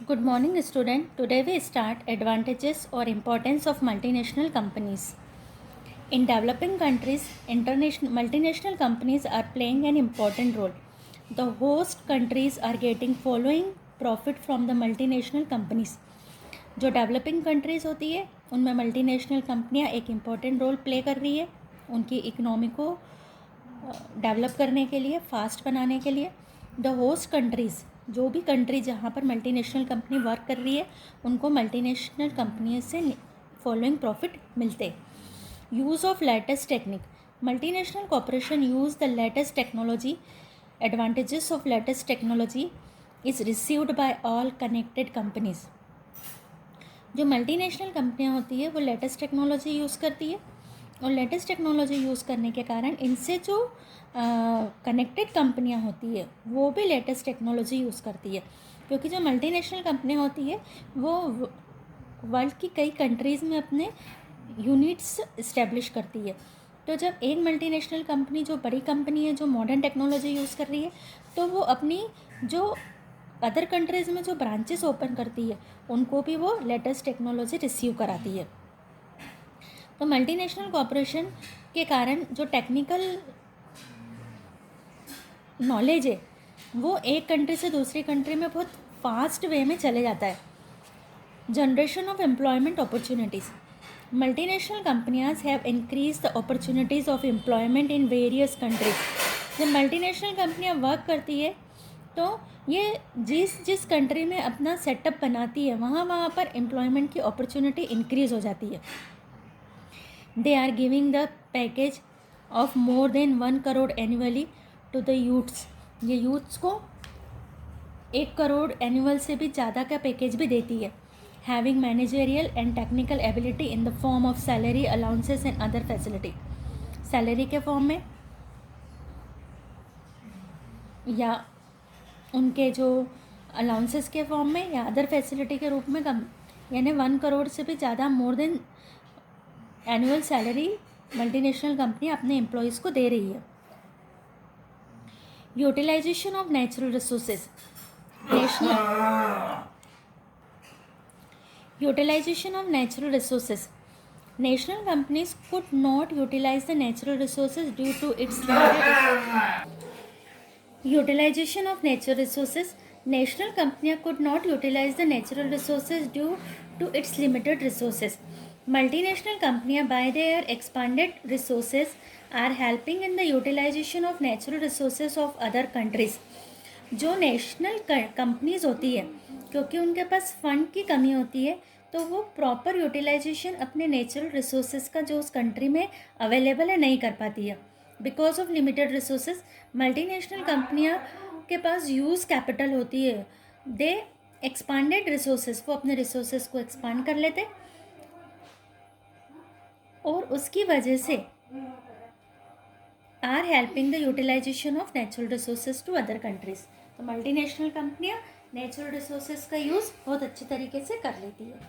Good morning, student. Today we start advantages or importance of multinational companies. In developing countries, international multinational companies are playing an important role. The host countries are getting following profit from the multinational companies. जो developing countries होती है उनमें multinational कंपनियां एक important role play कर रही है उनकी इकनॉमी को डेवलप करने के लिए, फास्ट बनाने के लिए. द होस्ट कंट्रीज़, जो भी कंट्री जहाँ पर मल्टीनेशनल कंपनी वर्क कर रही है उनको मल्टीनेशनल कंपनी से फॉलोइंग प्रॉफिट मिलते. Use of latest technique. Multinational corporation use the latest technology. Advantages of latest technology is received by all connected companies. जो मल्टीनेशनल कंपनियां होती है वो लेटेस्ट टेक्नोलॉजी यूज़ करती है और लेटेस्ट टेक्नोलॉजी यूज़ करने के कारण इनसे जो कनेक्टेड कंपनियां होती है वो भी लेटेस्ट टेक्नोलॉजी यूज़ करती है, क्योंकि जो मल्टीनेशनल कंपनियां होती है वो वर्ल्ड की कई कंट्रीज़ में अपने यूनिट्स इस्टेब्लिश करती है. तो जब एक मल्टीनेशनल कंपनी, जो बड़ी कंपनी है, जो मॉडर्न टेक्नोलॉजी यूज़ कर रही है, तो वो अपनी जो अदर कंट्रीज़ में जो ब्रांचेस ओपन करती है उनको भी वो लेटेस्ट टेक्नोलॉजी रिसीव कराती है. तो मल्टीनेशनल कॉरपोरेशन के कारण जो टेक्निकल नॉलेज है वो एक कंट्री से दूसरी कंट्री में बहुत फास्ट वे में चले जाता है. Generation of employment opportunities. Multinational companies have increase the opportunities of employment in various countries. जब मल्टीनेशनल कंपनियाँ वर्क करती है तो ये जिस कंट्री में अपना सेटअप बनाती है वहाँ पर एम्प्लॉयमेंट की अपॉर्चुनिटी इंक्रीज़ हो जाती है. They are giving the package of more than 1 crore annually to the youths. ये यूथ्स को 1 करोड़ एनुअल से भी ज़्यादा का पैकेज भी देती है. Having managerial and technical ability in the form of salary allowances and other facility. Salary के फॉर्म में या उनके जो अलाउंसेस के फॉर्म में या अदर फैसिलिटी के रूप में कम, यानी 1 करोड़ से भी ज़्यादा more than annual salary multinational company अपने एम्प्लॉयज़ को दे रही है. Utilization of natural resources. Utilization of natural resources. National companies could not utilize the natural resources due to its limited utilization of natural resources. National company could not utilize the natural resources due to its limited resources. Multinational companies, by their expanded resources, are helping in the utilization of natural resources of other countries. जो national companies होती है, क्योंकि उनके पास fund की कमी होती है तो वो प्रॉपर यूटिलाइजेशन अपने नेचुरल रिसोर्सेज का जो उस कंट्री में अवेलेबल है नहीं कर पाती है. Because of limited resources multinational कंपनियां के पास यूज़ कैपिटल होती है. दे एक्सपांडेड रिसोर्सेज, वो अपने रिसोर्सेज को एक्सपांड कर लेते और उसकी वजह से are helping the utilization of natural resources to other countries. तो मल्टीनेशनल कंपनियां नेचुरल रिसोर्सेज का यूज़ बहुत अच्छी तरीके से कर लेती है.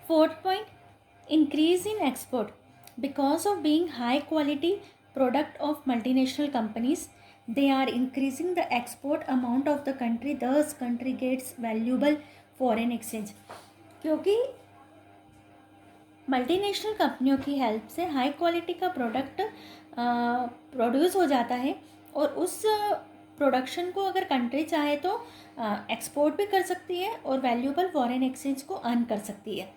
Fourth point, increase in export. Because of being high quality product of multinational companies, they are increasing the export amount of the country, thus country gets valuable foreign exchange. क्योंकि multinational कंपनियों की हेल्प से high quality का product produce हो जाता है और उस प्रोडक्शन को अगर कंट्री चाहे तो एक्सपोर्ट भी कर सकती है और वैल्यूबल फॉरेन एक्सचेंज को अर्न कर सकती है.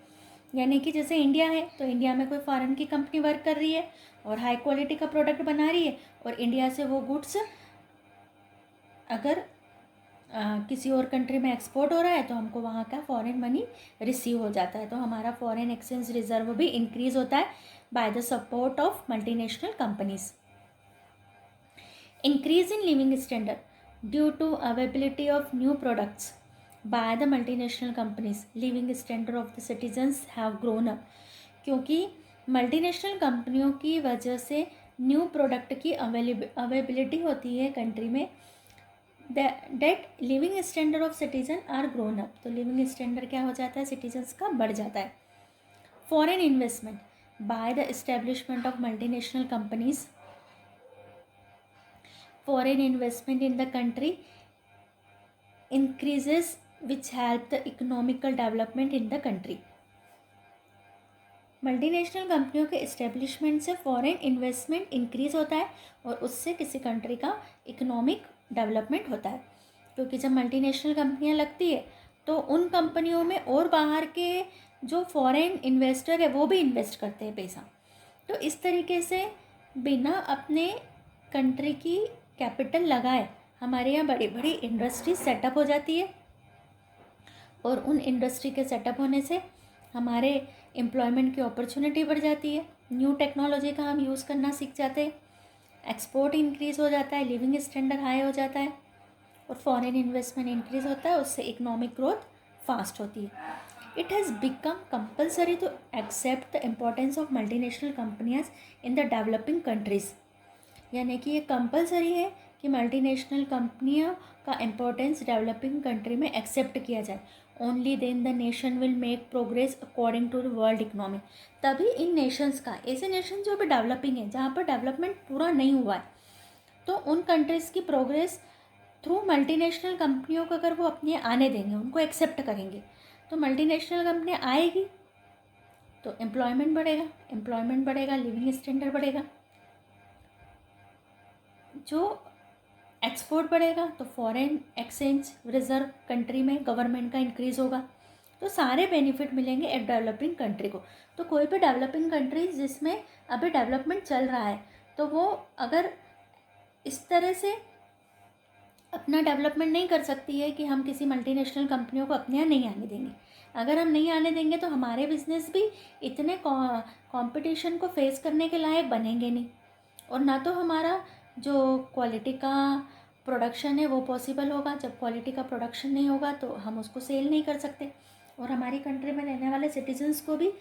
यानी कि जैसे इंडिया है तो इंडिया में कोई फॉरेन की कंपनी वर्क कर रही है और हाई क्वालिटी का प्रोडक्ट बना रही है और इंडिया से वो गुड्स अगर किसी और कंट्री में एक्सपोर्ट हो रहा है तो हमको वहाँ का फॉरेन मनी रिसीव हो जाता है. तो हमारा फॉरेन एक्सचेंज रिजर्व भी इंक्रीज़ होता है by the support of multinational companies. Increase in living standard due to availability of new products by the multinational companies. Living standard of the citizens have grown up. क्योंकि multinational कंपनियों की वजह से new product की availability होती है country में, that living standard of citizen are grown up. तो लिविंग स्टैंडर्ड क्या हो जाता है, सिटीजन्स का बढ़ जाता है. Foreign investment by the establishment of multinational companies. Foreign investment in the country increases which help the economical development in the country. Multinational कंपनियों के इस्टेब्लिशमेंट से फॉरेन इन्वेस्टमेंट इंक्रीज होता है और उससे किसी कंट्री का इकोनॉमिक डेवलपमेंट होता है, क्योंकि जब मल्टीनेशनल कंपनियां लगती है तो उन कंपनियों में और बाहर के जो फॉरेन इन्वेस्टर है वो भी इन्वेस्ट करते हैं पैसा। तो इस तरीके से बिना अपने कंट्री की कैपिटल लगाए हमारे यहाँ बड़ी बड़ी इंडस्ट्री सेटअप हो जाती है और उन इंडस्ट्री के सेटअप होने से हमारे एम्प्लॉयमेंट की अपॉर्चुनिटी बढ़ जाती है, न्यू टेक्नोलॉजी का हम यूज़ करना सीख जाते हैं, एक्सपोर्ट इंक्रीज़ हो जाता है, लिविंग स्टैंडर्ड हाई हो जाता है और फॉरेन इन्वेस्टमेंट इंक्रीज़ होता है, उससे इकोनॉमिक ग्रोथ फास्ट होती है। It has become compulsory to accept the importance of multinational companies in the developing countries, यानी कि ये कंपल्सरी है कि मल्टीनेशनल कंपनियों का इम्पोर्टेंस डेवलपिंग कंट्री में एक्सेप्ट किया जाए। Only then the nation will make progress according to the world economy. तभी इन नेशंस का, ऐसे नेशन जो अभी डेवलपिंग है जहाँ पर डेवलपमेंट पूरा नहीं हुआ है, तो उन कंट्रीज़ की प्रोग्रेस थ्रू मल्टीनेशनल कंपनियों को अगर वो अपनी आने देंगे, उनको एक्सेप्ट करेंगे, तो मल्टीनेशनल कंपनियाँ आएगी तो एम्प्लॉयमेंट बढ़ेगा, लिविंग स्टैंडर्ड बढ़ेगा, जो एक्सपोर्ट बढ़ेगा तो फॉरेन एक्सचेंज रिजर्व कंट्री में गवर्नमेंट का इंक्रीज़ होगा, तो सारे बेनिफिट मिलेंगे एक डेवलपिंग कंट्री को। तो कोई भी डेवलपिंग कंट्री जिसमें अभी डेवलपमेंट चल रहा है तो वो अगर इस तरह से अपना डेवलपमेंट नहीं कर सकती है कि हम किसी मल्टीनेशनल कंपनियों को अपने यहाँ नहीं आने देंगे। अगर हम नहीं आने देंगे तो हमारे बिजनेस भी इतने कंपटीशन को फेस करने के लायक बनेंगे नहीं, और ना तो हमारा जो क्वालिटी का प्रोडक्शन है वो पॉसिबल होगा। जब क्वालिटी का प्रोडक्शन नहीं होगा तो हम उसको सेल नहीं कर सकते, और हमारी कंट्री में रहने वाले सिटीजन्स को भी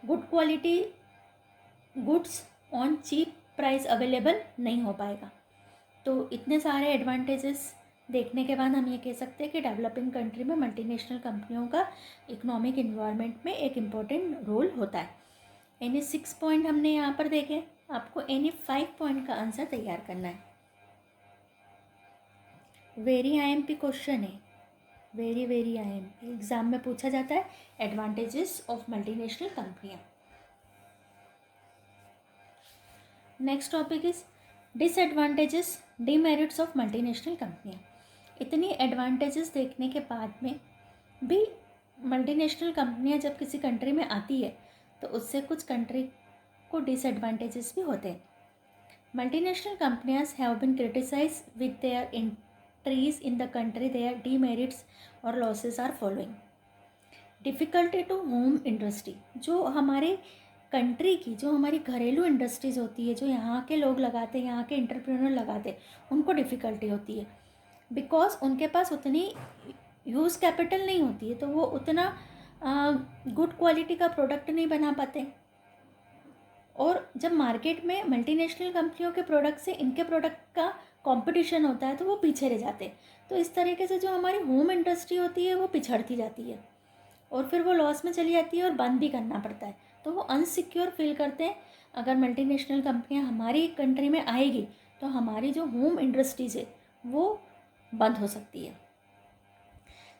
good quality goods on cheap price available नहीं हो पाएगा। तो इतने सारे एडवांटेजेस देखने के बाद हम ये कह सकते हैं कि डेवलपिंग कंट्री में मल्टीनेशनल कंपनियों का इकोनॉमिक इन्वायरमेंट में एक इम्पोर्टेंट रोल होता है। यानी 6 पॉइंट हमने यहाँ पर देखे, आपको एनी 5 पॉइंट का आंसर तैयार करना है। वेरी आईएमपी क्वेश्चन है, वेरी आईएमपी एग्जाम में पूछा जाता है, एडवांटेजेस ऑफ मल्टीनेशनल कंपनियाँ। Next topic is disadvantages demerits of multinational कंपनियाँ। इतनी एडवांटेजेस देखने के बाद में भी मल्टीनेशनल कंपनियाँ जब किसी कंट्री में आती है तो उससे कुछ कंट्री को डिसएडवांटेजेस भी होते हैं। Multinational companies have been criticise with their entries in the country, their demerits और losses are following. Difficulty to home industry, जो हमारे कंट्री की, जो हमारी घरेलू इंडस्ट्रीज़ होती है, जो यहाँ के लोग लगाते हैं, यहाँ के एंटरप्रेन्योर लगाते हैं, उनको डिफ़िकल्टी होती है बिकॉज उनके पास उतनी यूज़ कैपिटल नहीं होती है, तो वो उतना गुड क्वालिटी का प्रोडक्ट नहीं बना पाते। और जब मार्केट में मल्टीनेशनल कंपनियों के प्रोडक्ट से इनके प्रोडक्ट का कंपटीशन होता है तो वो पीछे रह जाते हैं। तो इस तरीके से जो हमारी होम इंडस्ट्री होती है वो पिछड़ती जाती है और फिर वो लॉस में चली जाती है और बंद भी करना पड़ता है, तो वो अनसिक्योर फील करते हैं। अगर मल्टीनेशनल कंपनियां हमारी कंट्री में आएगी तो हमारी जो होम इंडस्ट्रीज़ है वो बंद हो सकती है।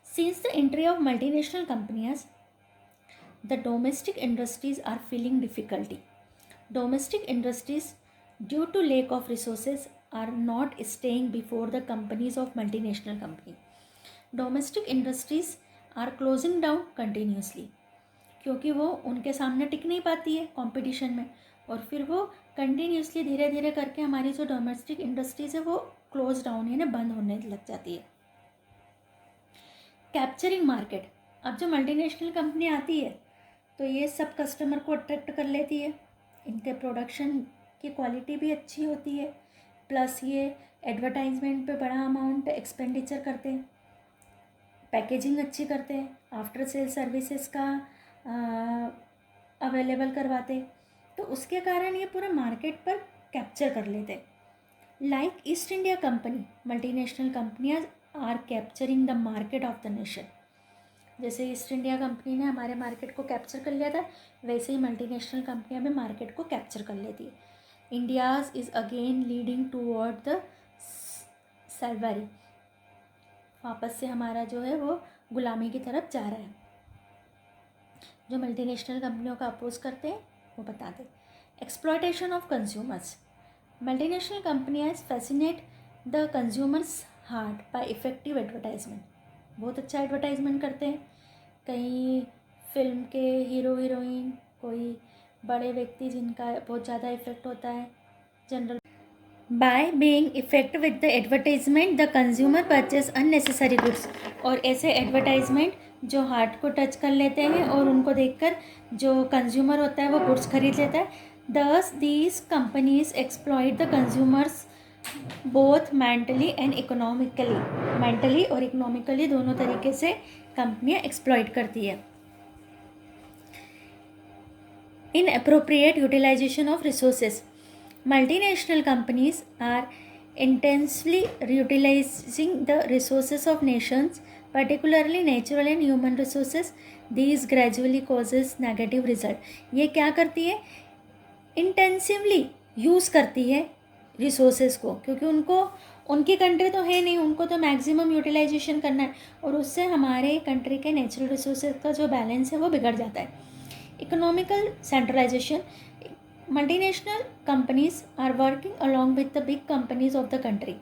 Since the entry of multinational companies, the domestic industries are feeling difficulty. Domestic industries, due to lack of resources, are not staying before the companies of multinational company. Domestic industries are closing down continuously, क्योंकि वो उनके सामने टिक नहीं पाती है competition में, और फिर वो कंटिन्यूसली धीरे धीरे करके हमारी जो डोमेस्टिक इंडस्ट्रीज है वो क्लोज डाउन यानी बंद होने लग जाती है। कैप्चरिंग मार्केट, अब जो मल्टीनेशनल कंपनी आती है तो ये सब कस्टमर को अट्रैक्ट कर लेती है, इनके प्रोडक्शन की क्वालिटी भी अच्छी होती है, प्लस ये एडवर्टाइजमेंट पे बड़ा अमाउंट एक्सपेंडिचर करते हैं, पैकेजिंग अच्छी करते हैं, आफ्टर सेल सर्विसेज का अवेलेबल करवाते, तो उसके कारण ये पूरे मार्केट पर कैप्चर कर लेते हैं। Like East India company, multinational कंपनियाँ are capturing the market of the nation. जैसे ईस्ट इंडिया कंपनी ने हमारे मार्केट को कैप्चर कर लिया था, वैसे ही मल्टीनेशनल कंपनियां भी मार्केट को कैप्चर कर लेती है। India's is again leading toward the salary, वापस से हमारा जो है वो गुलामी की तरफ जा रहा है। जो मल्टीनेशनल कंपनियों का अपोज करते हैं वो बता दें। Exploitation of consumers. Multinational companies fascinate the consumers heart by effective advertisement. बहुत अच्छा एडवर्टाइजमेंट करते हैं। कहीं फिल्म के हीरो हीरोइन, कोई बड़े व्यक्ति जिनका बहुत ज़्यादा इफेक्ट होता है general. By being effect with the advertisement the consumer purchase unnecessary goods. और ऐसे एडवर्टाइजमेंट जो हार्ट को टच कर लेते हैं और उनको देखकर जो कंज्यूमर होता है वो गुड्स खरीद लेता है। दस these companies exploit the consumers both mentally and economically. Mentally और इकोनॉमिकली दोनों तरीके से कंपनियां एक्सप्लॉइट करती है। Inappropriate utilization of resources. Multinational companies are intensely utilizing the resources of nations, particularly natural and human resources. These gradually causes negative result. ये क्या करती है? इंटेंसिवली यूज़ करती है रिसोर्सेज को, क्योंकि उनको उनकी कंट्री तो है नहीं, उनको तो मैक्सिमम यूटिलाइजेशन करना है और उससे हमारे कंट्री के नेचुरल रिसोर्सेज का जो बैलेंस है वो बिगड़ जाता है। Economical centralization. Multinational companies are working along with the big companies of the country.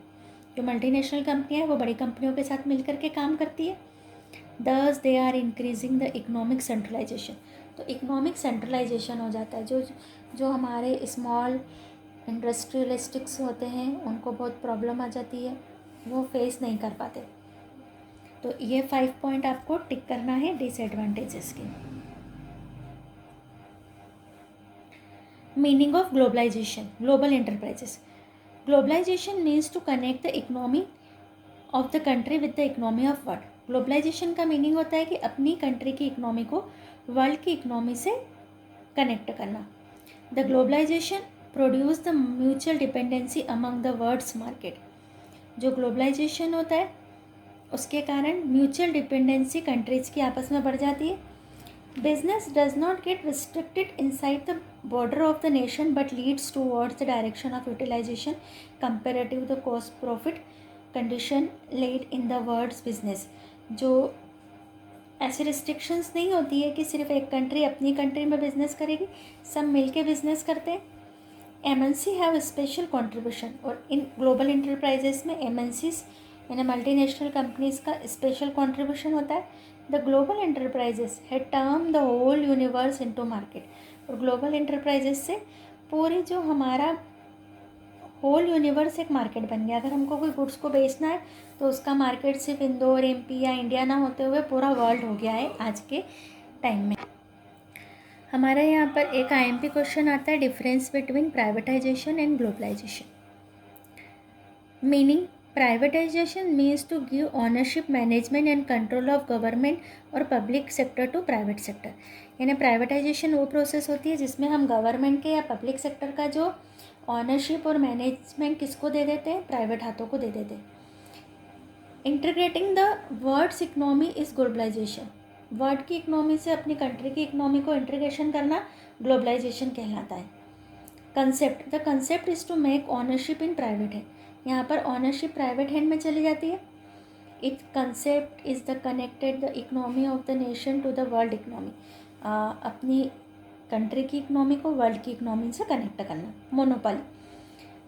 जो मल्टीनेशनल कंपनियाँ हैं वो बड़ी कंपनियों के साथ मिलकर के काम करती है. Thus they are increasing the economic centralization. तो इकोनॉमिक सेंट्रलाइजेशन हो जाता है. जो हमारे स्मॉल इंडस्ट्रियलिस्टिक्स होते हैं उनको बहुत प्रॉब्लम आ जाती है, वो फेस नहीं कर पाते. तो ये 5 पॉइंट आपको टिक करना है डिसएडवांटेजेस के. Meaning of globalization. Global enterprises. Globalization means to connect the economy of the country with the economy of world. Globalization का मीनिंग होता है कि अपनी कंट्री की इकोनॉमी को वर्ल्ड की इकोनॉमी से कनेक्ट करना. The globalization produce the mutual dependency among the world's market. जो ग्लोबलाइजेशन होता है उसके कारण म्यूचुअल डिपेंडेंसी कंट्रीज़ की आपस में बढ़ जाती है. Business does not get restricted inside the border of the nation but leads towards the direction of utilization comparative the cost profit condition laid in the world's business. जो ऐसी restrictions नहीं होती है कि सिर्फ एक कंट्री अपनी कंट्री में बिजनेस करेगी, सब मिलके बिजनेस करते हैं. MNC have special contribution. और इन ग्लोबल इंटरप्राइजेस में एमएनसीज यानी मल्टीनेशनल कंपनीज का स्पेशल कंट्रीब्यूशन होता है. The global enterprises had turn the whole universe into market. और ग्लोबल इंटरप्राइजेस से पूरी जो हमारा होल यूनिवर्स एक मार्केट बन गया. अगर हमको कोई गुड्स को बेचना है तो उसका मार्केट सिर्फ इंदौर, एमपी या इंडिया ना होते हुए पूरा वर्ल्ड हो गया है आज के टाइम में. हमारा यहाँ पर एक आईएमपी क्वेश्चन आता है, difference between privatization and globalization. Meaning, privatization means to give ownership, management and control of government और public sector to private sector. यानी प्राइवेटाइजेशन वो प्रोसेस होती है जिसमें हम गवर्नमेंट के या पब्लिक सेक्टर का जो ऑनरशिप और मैनेजमेंट किसको दे देते हैं, प्राइवेट हाथों को दे देते हैं. Integrating the world's economy is globalization. World की इकोनॉमी से अपनी कंट्री की इकोनॉमी को इंटीग्रेशन करना ग्लोबलाइजेशन कहलाता है. Concept, the concept is to make ownership in private है. यहाँ पर ऑनरशिप प्राइवेट हैंड में चली जाती है. It concept is the connected the economy of the nation to the world economy. अपनी कंट्री की इकोनॉमी को वर्ल्ड की इकोनॉमी से कनेक्ट करना. Monopoly,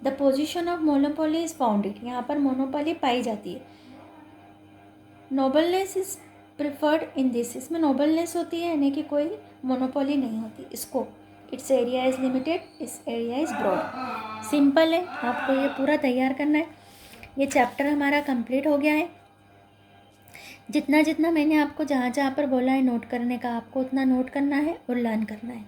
the position of monopoly is founded. यहाँ पर मोनोपोली पाई जाती है. Nobleness is preferred in this. इसमें नोबलनेस होती है यानी कि कोई मोनोपोली नहीं होती. Scope, its area is limited, its area is broad. Simple है, आपको ये पूरा तैयार करना है. ये चैप्टर हमारा कंप्लीट हो गया है. जितना जितना मैंने आपको जहाँ जहाँ पर बोला है नोट करने का, आपको उतना नोट करना है और लर्न करना है.